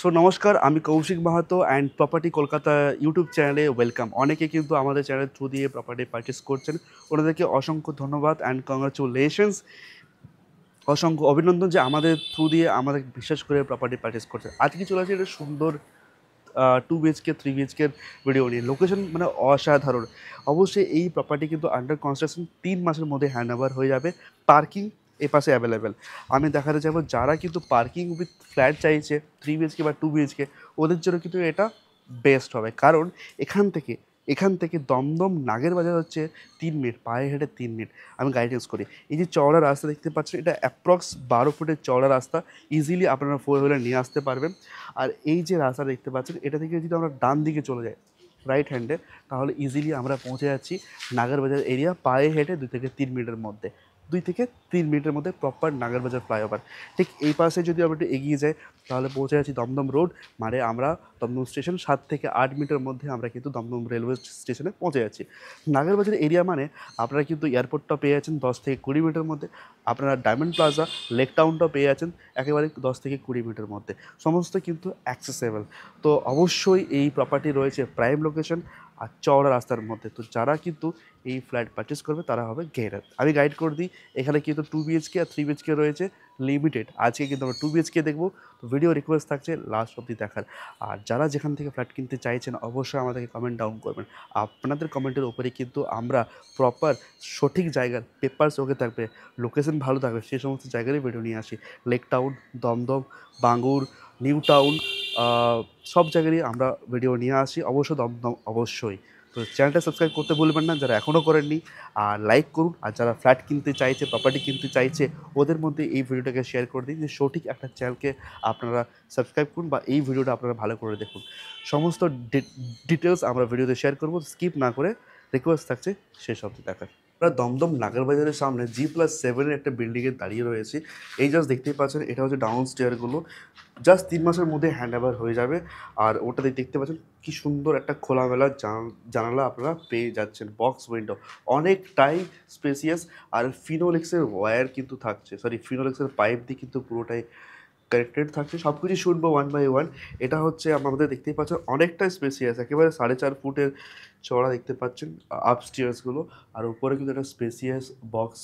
So নমস্কার, আমি Koushik Mahato and property Kolkata YouTube চ্যানেলে ওয়েলকাম। অনেকে কিন্তু আমাদের চ্যানেল থ্রু দিয়ে প্রপার্টি পারচেস করছেন, ওনাদেরকে অসংখ্য ধন্যবাদ অ্যান্ড কংগ্রাচুলেশনস, অসংখ্য অভিনন্দন যে আমাদের থ্রু দিয়ে আমাদের বিশ্বাস করে প্রপার্টি পারচেস করছেন। আজকে চলে আসছে একটা সুন্দর 2 BHK 3 BHK ভিডিও নিয়ে। লোকেশন মানে অসাধারণ। অবশ্যই এই প্রপার্টি কিন্তু আন্ডার কনস্ট্রাকশন 3 মাসের মধ্যে হ্যান্ড ওভার হয়ে যাবে। পার্কিং এপাশে অ্যাভেলেবেল। আমি দেখাতে চাইবো যারা কিন্তু পার্কিং উইথ ফ্ল্যাট চাইছে 3 BHK বা 2 BHK, ওদের জন্য কিন্তু এটা বেস্ট হবে। কারণ এখান থেকে দমদম নাগের বাজার হচ্ছে 3 মিনিট, পায়ে হেঁটে 3 মিনিট। আমি গাইডেন্স করি। এই যে চওড়া রাস্তা দেখতে পাচ্ছেন, এটা অ্যাপ্রক্স 12 ফুটের চওড়া রাস্তা। ইজিলি আপনারা 4 হুইলার নিয়ে আসতে পারবেন। আর এই যে রাস্তা দেখতে পাচ্ছেন, এটা থেকে যদি আমরা ডান দিকে চলে যাই রাইট হ্যান্ডে, তাহলে ইজিলি আমরা পৌঁছে যাচ্ছি নাগারবাজার এরিয়া। পায়ে হেঁটে 2 থেকে 3 মিনিটের মধ্যে, 2 থেকে 3 মিনিটের মধ্যে প্রপার নাগারবাজার ফ্লাইওভার। ঠিক এই পাশে যদি আমরা একটু এগিয়ে যাই, তাহলে পৌঁছে যাচ্ছি দমদম রোড। মানে আমরা দমদম স্টেশন 7 থেকে 8 মিনিটের মধ্যে আমরা কিন্তু দমদম রেলওয়ে স্টেশনে পৌঁছে যাচ্ছি। নাগারবাজার এরিয়া মানে আপনারা কিন্তু এয়ারপোর্টটা পেয়ে যাচ্ছেন 10 থেকে 20 মিনিটের মধ্যে। আপনারা ডায়মন্ড প্লাজা, লেক টাউনটাও পেয়ে যাচ্ছেন একেবারে 10 থেকে 20 মিনিটের মধ্যে। সমস্ত কিন্তু অ্যাক্সেসেবল। তো অবশ্যই এই প্রপার্টি রয়েছে প্রাইম লোকেশন আর চওড়া রাস্তার মধ্যে। তো যারা কিন্তু এই ফ্ল্যাট পারচেস করবে তারা হবে গেইনার। আমি গাইড করে দিই, এখানে কিন্তু 2 BHK আর 3 BHK রয়েছে লিমিটেড। আজকে কিন্তু আমরা 2 BHK দেখবো। তো ভিডিও রিকোয়েস্ট থাকছে লাস্ট অবধি দেখার। আর যারা যেখান থেকে ফ্ল্যাট কিনতে চাইছেন অবশ্যই আমাদেরকে কমেন্ট ডাউন করবেন। আপনাদের কমেন্টের উপরে কিন্তু আমরা প্রপার সঠিক জায়গার পেপারস ওকে থাকবে, লোকেশন ভালো থাকবে, সেই সমস্ত জায়গারই ভিডিও নিয়ে আসি। Lake Town, Dum Dum, Bangur, New Town, সব জায়গারই আমরা ভিডিও নিয়ে আসি। অবশ্যই দমদম অবশ্যই। তো চ্যানেলটা সাবস্ক্রাইব করতে ভুলবেন না যারা এখনও করেননি। আর লাইক করুন। আর যারা ফ্ল্যাট কিনতে চাইছে, প্রপার্টি কিনতে চাইছে, ওদের মধ্যে এই ভিডিওটাকে শেয়ার করে দিন যে সঠিক একটা চ্যানেলকে আপনারা সাবস্ক্রাইব করুন বা এই ভিডিওটা আপনারা ভালো করে দেখুন। সমস্ত ডিটেলস আমরা ভিডিওতে শেয়ার করবো, স্কিপ না করে। রিকোয়েস্ট থাকছে শেষ অবধি দেখার। আমরা দমদম নাগারবাজারের সামনে G+7-এর একটা বিল্ডিংয়ে দাঁড়িয়ে রয়েছি। এই জাস্ট দেখতেই পাচ্ছেন, এটা হচ্ছে ডাউন স্টেয়ারগুলো। জাস্ট 3 মাসের মধ্যে হ্যান্ড ওভার হয়ে যাবে। আর ওটাতে দেখতে পাচ্ছেন কি সুন্দর একটা খোলামেলা জানালা আপনারা পেয়ে যাচ্ছেন, বক্স উইন্ডো, অনেকটাই স্পেসিয়াস। আর ফিনোলেক্সের ওয়্যার কিন্তু থাকছে, সরি ফিনোলেক্সের পাইপ দিয়ে কিন্তু পুরোটাই কানেক্টেড থাকছে। সব কিছু শুনবো ওয়ান বাই ওয়ান। এটা হচ্ছে আমাদের দেখতেই পাচ্ছেন অনেকটাই স্পেসিয়াস, একেবারে 4.5 ফুটের চওড়া দেখতে পাচ্ছেন আপস্টেয়ার্সগুলো। আর উপরে কিন্তু একটা স্পেসিয়াস বক্স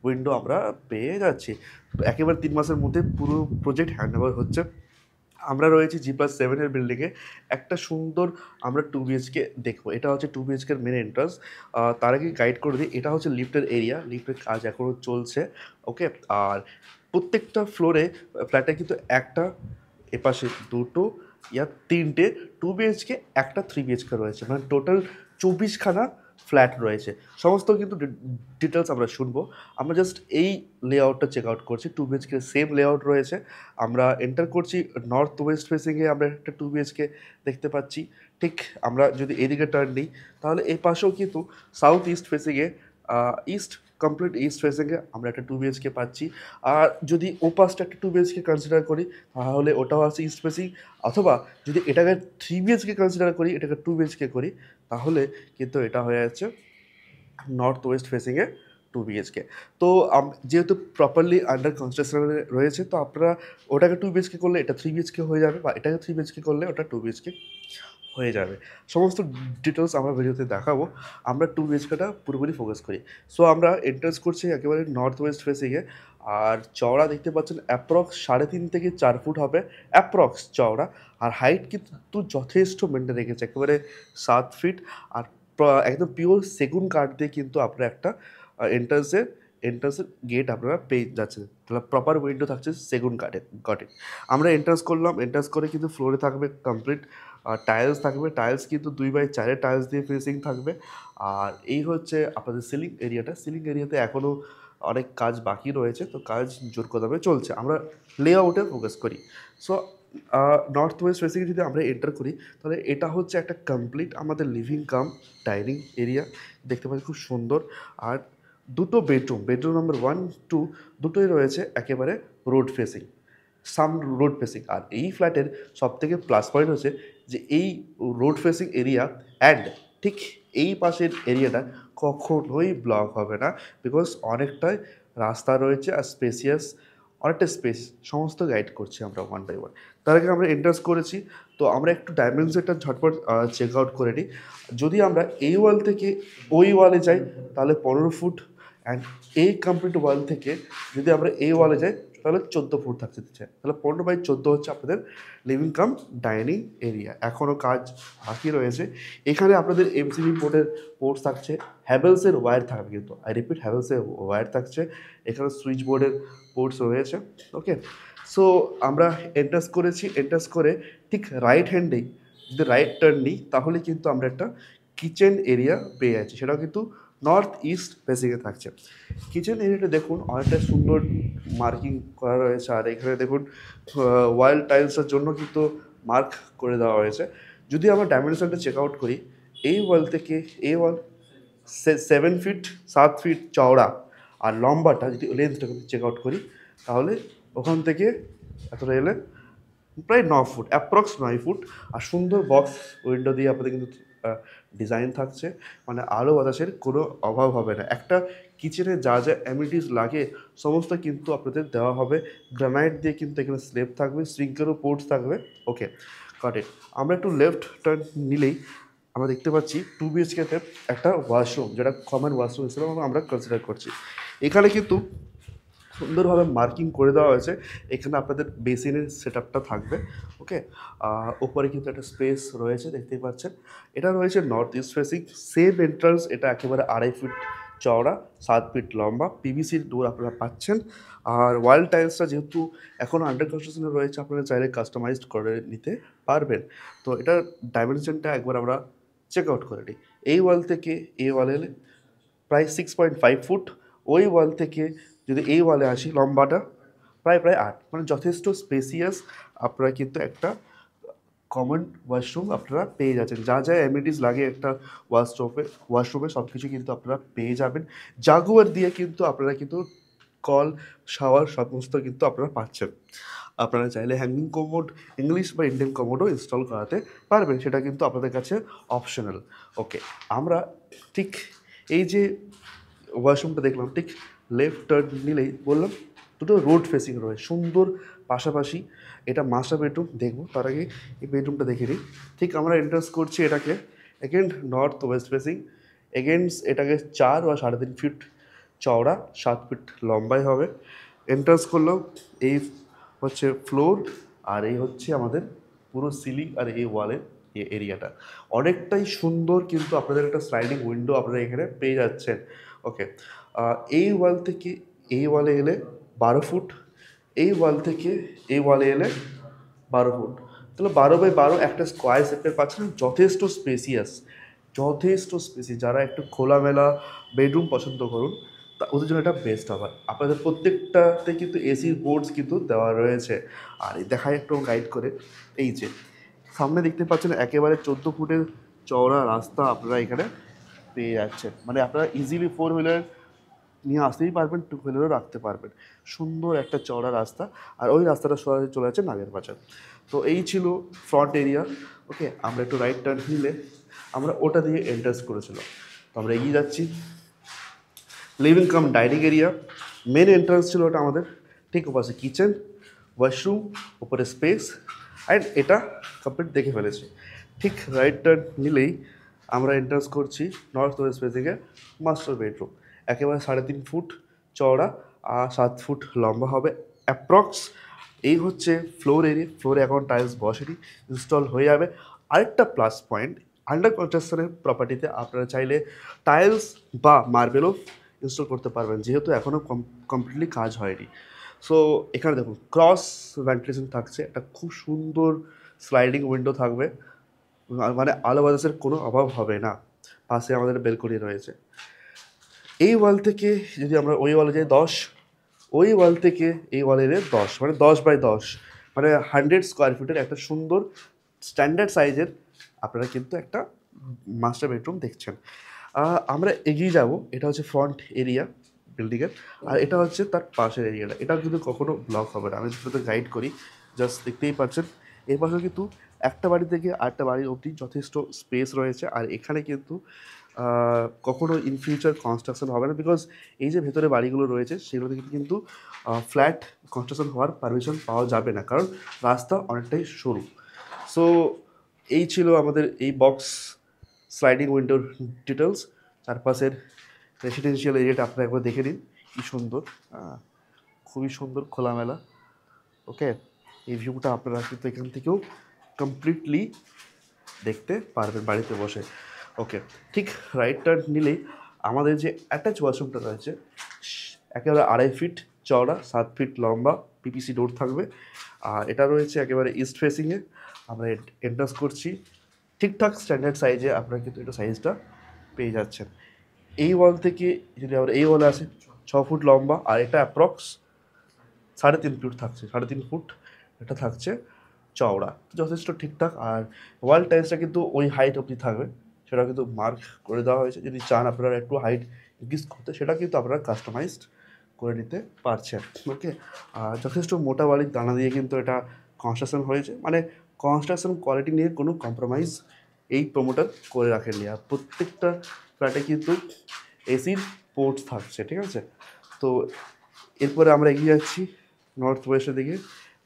উইন্ডো আমরা পেয়ে যাচ্ছি। তো একেবারে 3 মাসের মধ্যে পুরো প্রজেক্ট হ্যান্ড ওভার হচ্ছে। আমরা রয়েছি G+7-এর বিল্ডিংয়ে। একটা সুন্দর আমরা 2 BHK দেখবো। এটা হচ্ছে 2 BHK-র মেন এন্ট্রান্স। তার আগে গাইড করে দিই, এটা হচ্ছে লিফটের এরিয়া। লিফটের কাজ এখনও চলছে। ওকে। আর প্রত্যেকটা ফ্লোরে ফ্ল্যাটে কিন্তু একটা, এপাশে দুটো ইয়া তিনটে 2 BHK, একটা 3 BHK রয়েছে। মানে টোটাল 24খানা ফ্ল্যাট রয়েছে। সমস্ত কিন্তু ডিটেলস আমরা শুনবো। আমরা জাস্ট এই লেআউটটা চেক আউট করছি। 2 BHK সেম লেআউট রয়েছে। আমরা এন্টার করছি নর্থ ওয়েস্ট ফেসিংয়ে, আমরা একটা 2 BHK দেখতে পাচ্ছি। ঠিক আমরা যদি এদিকে টার্ন নিই, তাহলে এই পাশেও কিন্তু সাউথ ইস্ট ফেসিংয়ে, ইস্ট, কমপ্লিট ইস্ট ফেসিংয়ে আমরা একটা 2 BHK পাচ্ছি। আর যদি ও পাশটা একটা 2 BHK কনসিডার করি, তাহলে ওটাও আছে ইস্ট ফেসিং। অথবা যদি এটাকে 3 BHK কনসিডার করি, এটাকে 2 BHK করি, তাহলে কিন্তু এটা হয়ে যাচ্ছে নর্থ ওয়েস্ট ফেসিংয়ে 2 BHK। তো যেহেতু প্রপারলি আন্ডার কনস্ট্রাকশনে রয়েছে, তো আপনারা ওটাকে 2 BHK করলে এটা 3 BHK হয়ে যাবে, বা এটাকে 3 BHK করলে ওটা 2 BHK হয়ে যাবে। সমস্ত ডিটেলস আমরা ভিডিওতে দেখাবো। আমরা 2 BHKটা পুরোপুরি ফোকাস করি। সো আমরা এন্ট্রান্স করছি একেবারে নর্থ ওয়েস্ট ফেসিংয়ে। আর চওড়া দেখতে পাচ্ছেন অ্যাপ্রক্স 3.5 থেকে 4 ফুট হবে, অ্যাপ্রক্স চওড়া। আর হাইট কিন্তু যথেষ্ট মেনটেন রেখেছে, একেবারে 7 ফিট। আর একদম পিওর সেগুন কাঠ দিয়ে কিন্তু আপনারা একটা এন্ট্রান্সের গেট আপনারা পেয়ে যাচ্ছেন। তাহলে প্রপার উইন্ডো থাকছে সেগুন কাঠের। আমরা এন্ট্রান্স করলাম। এন্ট্রান্স করে কিন্তু ফ্লোরে থাকবে কমপ্লিট টাইলস থাকবে। টাইলস কিন্তু 2x4-এর টাইলস দিয়ে ফিনিশিং থাকবে। আর এই হচ্ছে আপনাদের সিলিং এরিয়াটা। সিলিং এরিয়াতে এখনও অনেক কাজ বাকি রয়েছে, তো কাজ জোর কদমে চলছে। আমরা লেআউটে ফোকাস করি। সো নর্থ ওয়েস্ট ফেসিংয়ে যদি আমরা এন্টার করি, তাহলে এটা হচ্ছে একটা কমপ্লিট আমাদের লিভিং কাম ডাইনিং এরিয়া। দেখতে পাচ্ছি খুব সুন্দর। আর দুটো বেডরুম নাম্বার 1, 2 দুটোই রয়েছে একেবারে রোড ফেসিং, সাম রোড ফেসিং। আর এই ফ্ল্যাটের সবথেকে প্লাস পয়েন্ট হচ্ছে যে এই রোড ফেসিং এরিয়া অ্যান্ড ঠিক এই পাশের এরিয়াটা কখনোই ব্লক হবে না, বিকজ অনেকটাই রাস্তা রয়েছে আর স্পেসিয়াস অনেকটা স্পেস, সমস্ত গাইড করছি আমরা ওয়ান বাই ওয়ান। তার আগে আমরা এন্টারেস্ট করেছি, তো আমরা একটু ডাইমেনশনটা ঝটপট চেক আউট করে নিই। যদি আমরা এই ওয়াল থেকে ওই ওয়ালে যাই তাহলে 15 ফুট, অ্যান্ড এই কমপ্লিট ওয়াল থেকে যদি আমরা এই ওয়ালে যাই তাহলে 14 ফুট থাকতে দিচ্ছে, তাহলে 15/14 হচ্ছে আপনাদের লিভিং কাম ডাইনিং এরিয়া। এখনও কাজ বাকি রয়েছে। এখানে আপনাদের এমসিবি বোর্ডের পোর্টস থাকছে, হ্যাভেলসের ওয়্যার থাকবে, কিন্তু আই রিপিট হ্যাভেলসের ওয়্যার থাকছে। এখানে সুইচ বোর্ডের পোর্টস রয়েছে। ওকে, সো আমরা এন্টারেস্ট করেছি, এন্টারেস্ট করে ঠিক রাইট হ্যান্ডেই যদি রাইট টার্ন নিই তাহলে কিন্তু আমরা একটা কিচেন এরিয়া পেয়ে যাচ্ছি, সেটাও কিন্তু নর্থ ইস্ট ফেসিংয়ে থাকছে। কিচেন এরিয়াটা দেখুন অনেকটা সুন্দর মার্কিং করা রয়েছে, আর এখানে দেখুন ওয়াল টাইলসের জন্য কিন্তু মার্ক করে দেওয়া হয়েছে। যদি আমরা ডাইমেনশনটা চেক আউট করি, এই ওয়াল থেকে এই ওয়াল 7 ফিট 7 ফিট চওড়া, আর লম্বাটা যদি লেন্থটা চেক আউট করি তাহলে ওখান থেকে এতটা এলে প্রায় 9 ফুট, অ্যাপ্রক্স 9 ফুট। আর সুন্দর বক্স উইন্ডো দিয়ে আপনাদের কিন্তু ডিজাইন থাকছে, মানে আলো বাতাসের কোনো অভাব হবে না। একটা কিচেনে যা যা অ্যামিনিটিস লাগে সমস্ত কিন্তু আপনাদের দেওয়া হবে। গ্রানাইট দিয়ে কিন্তু এখানে স্লেব থাকবে, সিঙ্কেরও পোর্টস থাকবে। ওকে, কাট ইট। আমরা একটু লেফট টার্ন নিলেই আমরা দেখতে পাচ্ছি 2 BHK-তে একটা ওয়াশরুম, যেটা কমন ওয়াশরুম হিসেবে আমরা কনসিডার করছি। এখানে কিন্তু সুন্দরভাবে মার্কিং করে দেওয়া হয়েছে, এখানে আপনাদের বেসিনের সেট আপটা থাকবে। ওকে, ওপরে কিন্তু একটা স্পেস রয়েছে, দেখতেই পাচ্ছেন। এটা রয়েছে north east facing, same entrance, এটা একেবারে 2.5 ফিট চওড়া, 7 ফিট লম্বা, পিভিসির ডোর আপনারা পাচ্ছেন। আর ওয়াল টাইলসটা যেহেতু এখনও আন্ডার কনস্ট্রাকশনে রয়েছে, আপনারা চাইলে কাস্টমাইজড করে নিতে পারবেন। তো এটার ডাইমেনশনটা একবার আমরা চেক আউট করে নিই। এই ওয়াল থেকে এই ওয়ালে এলে প্রায় 6.5 ফুট, ওই ওয়াল থেকে যদি এই ওয়ালে আসি লম্বাটা প্রায় 8, মানে যথেষ্ট স্পেসিয়াস। আপনারা কিন্তু একটা কমন ওয়াশরুম আপনারা পেয়ে যাচ্ছেন, যা যা অ্যামিনিটিস লাগে একটা ওয়াশরুমে সব কিছু কিন্তু আপনারা পেয়ে যাবেন। জাগুয়ার দিয়ে কিন্তু আপনারা কিন্তু কল, শাওয়ার সমস্ত কিন্তু আপনারা পাচ্ছেন। আপনারা চাইলে হ্যাঙ্গিং কমোড, ইংলিশ বা ইন্ডিয়ান কমোডও ইনস্টল করাতে পারবেন, সেটা কিন্তু আপনাদের কাছে অপশনাল। ওকে, আমরা ঠিক এই যে ওয়াশরুমটা দেখলাম, ঠিক লেফট টার্ন নিলেই বললাম দুটো রোড ফেসিং রয়েছে সুন্দর পাশাপাশি। এটা মাস্টার বেডরুম দেখবো, তার আগে এই বেডরুমটা দেখে নিই। ঠিক আমরা এন্ট্রান্স করছি এটাকে, again north West facing, against এটাকে 4 বা 3.5 ফিট চওড়া, 7 ফিট লম্বাই হবে। এন্ট্রান্স করলাম, এই হচ্ছে ফ্লোর, আর এই হচ্ছে আমাদের পুরো সিলিং, আর এই ওয়ালের এই এরিয়াটা অনেকটাই সুন্দর, কিন্তু আপনাদের একটা স্লাইডিং উইন্ডো আপনারা এখানে পেয়ে যাচ্ছেন। ওকে, এই ওয়াল থেকে এই ওয়ালে এলে 12 ফুট, এই ওয়াল থেকে এই ওয়ালে এলে 12 ফুট, তাহলে 12/12 একটা স্কোয়ার সেক্টর পাচ্ছেন, যথেষ্ট স্পেসিয়াস, যথেষ্ট স্পেসিয়াস। যারা একটু খোলামেলা বেডরুম পছন্দ করুন তা ওদের জন্য এটা বেস্ট হবে। আপনাদের প্রত্যেকটাতে কিন্তু এসির বোর্ডস কিন্তু দেওয়া রয়েছে। আর এই দেখায় একটু গাইড করে, এই যে সামনে দেখতে পাচ্ছেন একেবারে 14 ফুটের চওড়া রাস্তা আপনারা এখানে পেয়ে যাচ্ছেন, মানে আপনারা ইজিলি 4 হুইলার নিয়ে আসতেই পারবেন, 2 হুইলারও রাখতে পারবেন। সুন্দর একটা চওড়া রাস্তা, আর ওই রাস্তাটা সরাসরি চলে যাচ্ছে নাগেরবাজার। তো এই ছিল ফ্রন্ট এরিয়া। ওকে, আমরা একটু রাইট টার্ন নিলে আমরা ওটা দিয়ে এন্টার্স করেছিলাম, তো আমরা এগিয়ে যাচ্ছি। Living cum dining area, main entrance ছিল ওটা আমাদের, ঠিক ওপাশে কিচেন, ওয়াশরুম, উপরে স্পেস, অ্যান্ড এটা কমপ্লিট দেখে ফেলেছি। ঠিক রাইট টার্ন নিলেই আমরা এন্ট্রান্স করছি নর্থ ওয়েস্ট ফেসিংয়ে মাস্টার বেডরুম, একেবারে 3.5 ফুট চওড়া আর 7 ফুট লম্বা হবে অ্যাপ্রক্স। এই হচ্ছে ফ্লোর এরিয়া, ফ্লোরে এখন টাইলস বসেনি, ইনস্টল হয়ে যাবে। আরেকটা প্লাস পয়েন্ট, আন্ডার কনস্ট্রাকশনের প্রপার্টিতে আপনারা চাইলে টাইলস বা মার্বেলও ইনস্টল করতে পারবেন, যেহেতু এখনও কমপ্লিটলি কাজ হয়নি। সো এখানে দেখুন ক্রস ভেন্টিলেশন থাকছে, একটা খুব সুন্দর স্লাইডিং উইন্ডো থাকবে, মানে আলো বাতাসের কোনো অভাব হবে না। পাশে আমাদের বেলকনি রয়েছে। এই ওয়াল থেকে যদি আমরা ওই ওয়ালে যাই 10, ওই ওয়াল থেকে এই ওয়ালের 10, মানে 10/10, মানে 100 স্কোয়ার ফিটের একটা সুন্দর স্ট্যান্ডার্ড সাইজের আপনারা কিন্তু একটা মাস্টার বেডরুম দেখছেন। আমরা এগিয়ে যাব, এটা হচ্ছে ফ্রন্ট এরিয়া বিল্ডিংয়ের, আর এটা হচ্ছে তার পাশের এরিয়াটা। এটা কিন্তু কখনো ব্লক হবে না, আমি শুধু গাইড করি, জাস্ট দেখতেই পাচ্ছেন। এই পাশে কিন্তু একটা বাড়ি থেকে আরেকটা বাড়ির অবধি যথেষ্ট স্পেস রয়েছে, আর এখানে কিন্তু কখনো ইন ফিউচার কনস্ট্রাকশন হবে না, বিকজ এই যে ভেতরে বাড়িগুলো রয়েছে সেগুলো থেকে কিন্তু ফ্ল্যাট কনস্ট্রাকশন হওয়ার পারমিশন পাওয়া যাবে না, কারণ রাস্তা অনেকটাই সরু। সো এই ছিল আমাদের এই বক্স স্লাইডিং উইন্ডোর ডিটেলস। চারপাশের রেসিডেন্সিয়াল এরিয়াটা আপনারা একবার দেখে নিন, কী সুন্দর, খুবই সুন্দর খোলামেলা। ওকে, এই ভিউটা আপনারা কিন্তু এখান থেকেও কমপ্লিটলি দেখতে পারবেন বাড়িতে বসে। ওকে, ঠিক রাইট টার্ন নিলেই আমাদের যে অ্যাটাচ ওয়াশরুমটা রয়েছে, একেবারে 2.5 ফিট চওড়া, 7 ফিট লম্বা, পিপিসি ডোর থাকবে। আর এটা রয়েছে একেবারে ইস্ট ফেসিংয়ে। আমরা এন্ট্রান্স করছি, ঠিকঠাক স্ট্যান্ডার্ড সাইজে আপনারা কিন্তু এটা সাইজটা পেয়ে যাচ্ছেন। এই ওয়াল থেকে যদি আমরা এই ওয়ালে আসি, 6 ফুট লম্বা, আর এটা অ্যাপ্রক্স 3.5 ফুট থাকছে, 3.5 ফুট এটা থাকছে চওড়া, যথেষ্ট ঠিকঠাক। আর ওয়াল টাইলসটা কিন্তু ওই হাইট অবধি থাকবে, সেটা কিন্তু মার্ক করে দেওয়া হয়েছে। যদি চান আপনারা একটু হাইট ইনক্রিজ করতে, সেটা কিন্তু আপনারা কাস্টমাইজড করে নিতে পারছেন। ওকে, আর যথেষ্ট মোটা বালির দানা দিয়ে কিন্তু এটা কনস্ট্রাকশন হয়েছে, মানে কনস্ট্রাকশন কোয়ালিটি নিয়ে কোনো কম্প্রোমাইজ এই প্রমোটার করে রাখেননি। আর প্রত্যেকটা ফ্ল্যাটে কিন্তু এসির পোর্টস থাকছে, ঠিক আছে। তো এরপরে আমরা এগিয়ে যাচ্ছি নর্থ ওয়েস্টের দিকে,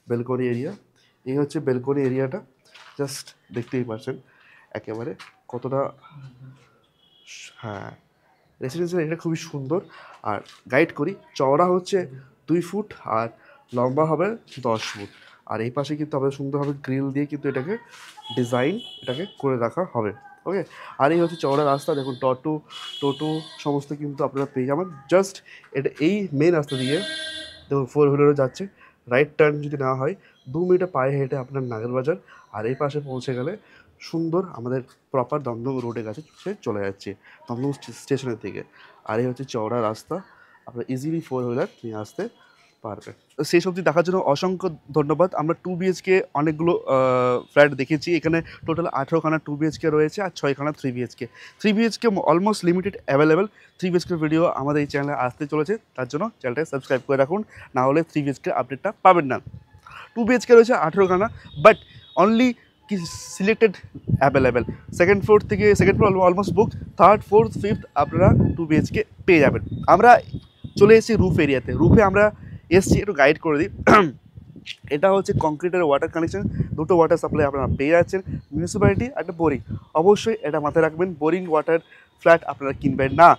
বেলকনি এরিয়া। এই হচ্ছে বেলকনি এরিয়াটা, জাস্ট দেখতেই পাচ্ছেন একেবারে কতটা, হ্যাঁ, রেসিডেন্সিয়াল এরিয়া খুবই সুন্দর। আর গাইড করি, চওড়া হচ্ছে 2 ফুট আর লম্বা হবে 10 ফুট। আর এই পাশে কিন্তু আমাদের সুন্দরভাবে গ্রিল দিয়ে কিন্তু এটাকে ডিজাইন এটাকে করে রাখা হবে। ওকে, আর এই হচ্ছে চওড়া রাস্তা, দেখুন টোটো সমস্ত কিন্তু আপনারা পেয়ে যাবেন। জাস্ট এটা এই মেন রাস্তা দিয়ে দেখুন 4 হুইলারও যাচ্ছে। রাইট টার্ন যদি না হয় 2 মিনিটে পায়ে হেঁটে আপনার নাগেরবাজার, আর এই পাশে পৌঁছে গেলে সুন্দর আমাদের প্রপার দমদম রোডের কাছে সে চলে যাচ্ছে, দমদম স্টেশনের দিকে। আর এই হচ্ছে চওড়া রাস্তা, আপনারা ইজিলি 4 হুইলার নিয়ে আসতে পারবেন। সেই সবজি দেখার জন্য অসংখ্য ধন্যবাদ। আমরা 2 বিএইচকে অনেকগুলো ফ্ল্যাট দেখেছি, এখানে টোটাল 18খানা 2 বিএইচকে রয়েছে আর 6খানা 3 BHK. 3 BHK almost limited available. 3 BHK video আমাদের এই চ্যানেলে আসতে চলেছে, তার জন্য চ্যানেলটা সাবস্ক্রাইব করে রাখুন, না হলে 3 বিএইচকে আপডেটটা পাবেন না। 2 বিএইচকে রয়েছে 18খানা, বাট অনলি কি selected available. Second floor almost book, third fourth fifth আপনারা 2 বিএইচকে পেয়ে যাবেন। আমরা চলে এসেছি রুফ এরিয়াতে। রুফে আমরা এসছি, একটু গাইড করে দিই। এটা হচ্ছে কংক্রিটের ওয়াটার কানেকশন, দুটো ওয়াটার সাপ্লাই আপনারা পেয়ে যাচ্ছেন, মিউনিসিপ্যালিটি একটা বোরিং। অবশ্যই এটা মাথায় রাখবেন, বোরিং ওয়াটার ফ্ল্যাট আপনারা কিনবেন না,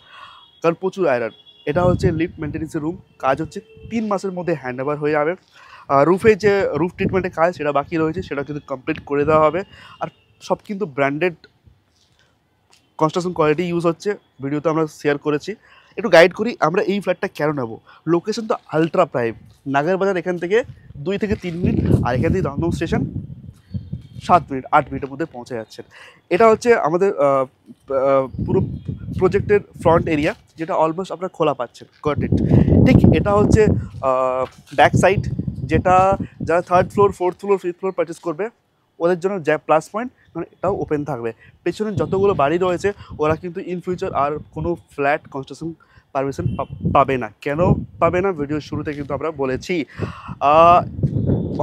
কারণ প্রচুর আয়রন। এটা হচ্ছে লিফট মেনটেন্যান্সের রুম, কাজ হচ্ছে 3 মাসের মধ্যে হ্যান্ড ওভার হয়ে যাবে। রুফে যে রুফ ট্রিটমেন্টের কাজ সেটা বাকি রয়েছে, সেটা কিন্তু কমপ্লিট করে দেওয়া হবে। আর সব কিন্তু ব্র্যান্ডেড কনস্ট্রাকশন কোয়ালিটি ইউজ হচ্ছে, ভিডিওতে আমরা শেয়ার করেছি। একটু গাইড করি আমরা এই ফ্ল্যাটটা কেন নেবো। লোকেশন তো আলট্রা প্রাইম, নাগেরবাজার এখান থেকে 2 থেকে 3 মিনিট, আর এখান থেকে দমদম স্টেশন 7 মিনিট 8 মিনিটের মধ্যে পৌঁছে যাচ্ছেন। এটা হচ্ছে আমাদের পুরো প্রজেক্টের ফ্রন্ট এরিয়া, যেটা অলমোস্ট আপনারা খোলা পাচ্ছেন, গট ইট। ঠিক এটা হচ্ছে ব্যাক সাইড, যেটা যারা 3rd floor 4th floor 5th floor purchase করবে ওদের জন্য যা প্লাস পয়েন্ট, কারণ এটাও ওপেন থাকবে। পেছনে যতগুলো বাড়ি রয়েছে ওরা কিন্তু ইন ফিউচার আর কোনো ফ্ল্যাট কনস্ট্রাকশন পারমিশন পাবে না। কেন পাবে না, ভিডিওর শুরুতে কিন্তু আমরা বলেছি।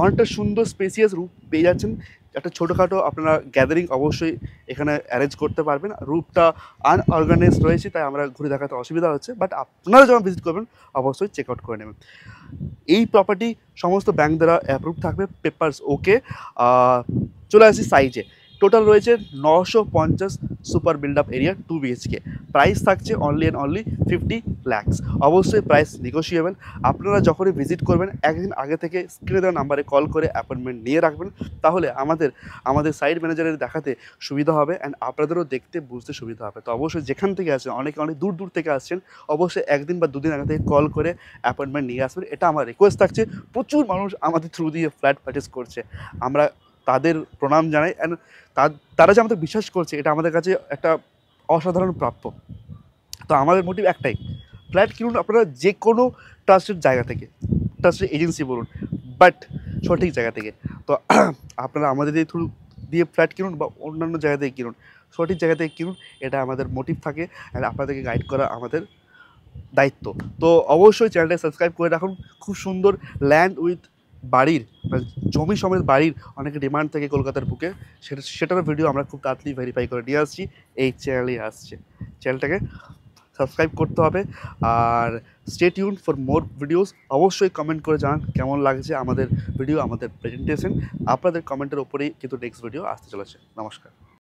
অনেকটা সুন্দর স্পেসিয়াস রুম পেয়ে যাচ্ছেন, একটা ছোটোখাটো আপনারা গ্যাদারিং অবশ্যই এখানে অ্যারেঞ্জ করতে পারবেন। রুমটা আনঅর্গানাইজড রয়েছে, তাই আমরা ঘুরে দেখাতে অসুবিধা হচ্ছে, বাট আপনারা যখন ভিজিট করবেন অবশ্যই চেক আউট করে নেবেন। এই প্রপার্টি সমস্ত ব্যাংক দ্বারা অ্যাপ্রুভ থাকবে, পেপারস ওকে। চলে আসি সাইজে, টোটাল রয়েছে 950 super build up area 2 BHK. Price থাকছে অনলি অ্যান্ড অনলি 50 lakhs। অবশ্যই প্রাইস নেগোশিয়েবল। আপনারা যখনই ভিজিট করবেন একদিন আগে থেকে স্ক্রিনে দেওয়া নাম্বারে কল করে অ্যাপয়েন্টমেন্ট নিয়ে রাখবেন, তাহলে আমাদের সাইট ম্যানেজারের দেখাতে সুবিধা হবে অ্যান্ড আপনাদেরও দেখতে বুঝতে সুবিধা হবে। তো অবশ্যই যেখান থেকে আসছেন, অনেকে অনেক দূর দূর থেকে আসছেন, অবশ্যই একদিন বা দুদিন আগে থেকে কল করে অ্যাপয়েন্টমেন্ট নিয়ে আসবেন, এটা আমার রিকোয়েস্ট থাকছে। প্রচুর মানুষ আমাদের থ্রু দিয়ে ফ্ল্যাট পারচেস করছে, আমরা তাদের প্রণাম জানাই। অ্যান্ড তারা যে আমাদের বিশ্বাস করছে, এটা আমাদের কাছে একটা অসাধারণ প্রাপ্য। তো আমাদের মোটিভ একটাই, ফ্ল্যাট কিনুন আপনারা যে কোনো ট্রাস্টেড জায়গা থেকে, ট্রাস্টেড এজেন্সি বলুন, বাট সঠিক জায়গা থেকে। তো আপনারা আমাদের থ্রু দিয়ে ফ্ল্যাট কিনুন বা অন্যান্য জায়গা থেকে কিনুন, সঠিক জায়গা থেকে কিনুন, এটা আমাদের মোটিভ থাকে। অ্যান্ড আপনাদেরকে গাইড করা আমাদের দায়িত্ব। তো অবশ্যই চ্যানেলটা সাবস্ক্রাইব করে রাখুন। খুব সুন্দর ল্যান্ড উইথ বাড়ির, মানে জমি সমেত বাড়ির অনেকে ডিমান্ড থাকে কলকাতার বুকে, সেটার ভিডিও আমরা খুব তাড়াতাড়ি ভেরিফাই করে নিয়ে আসছি, এই চ্যানেলেই আসছে। চ্যানেলটাকে সাবস্ক্রাইব করতে হবে। আর stay tune for more videos. অবশ্যই কমেন্ট করে জানান কেমন লাগছে আমাদের ভিডিও, আমাদের প্রেজেন্টেশন। আপনাদের কমেন্টের ওপরেই কিন্তু নেক্সট ভিডিও আসতে চলেছে। নমস্কার।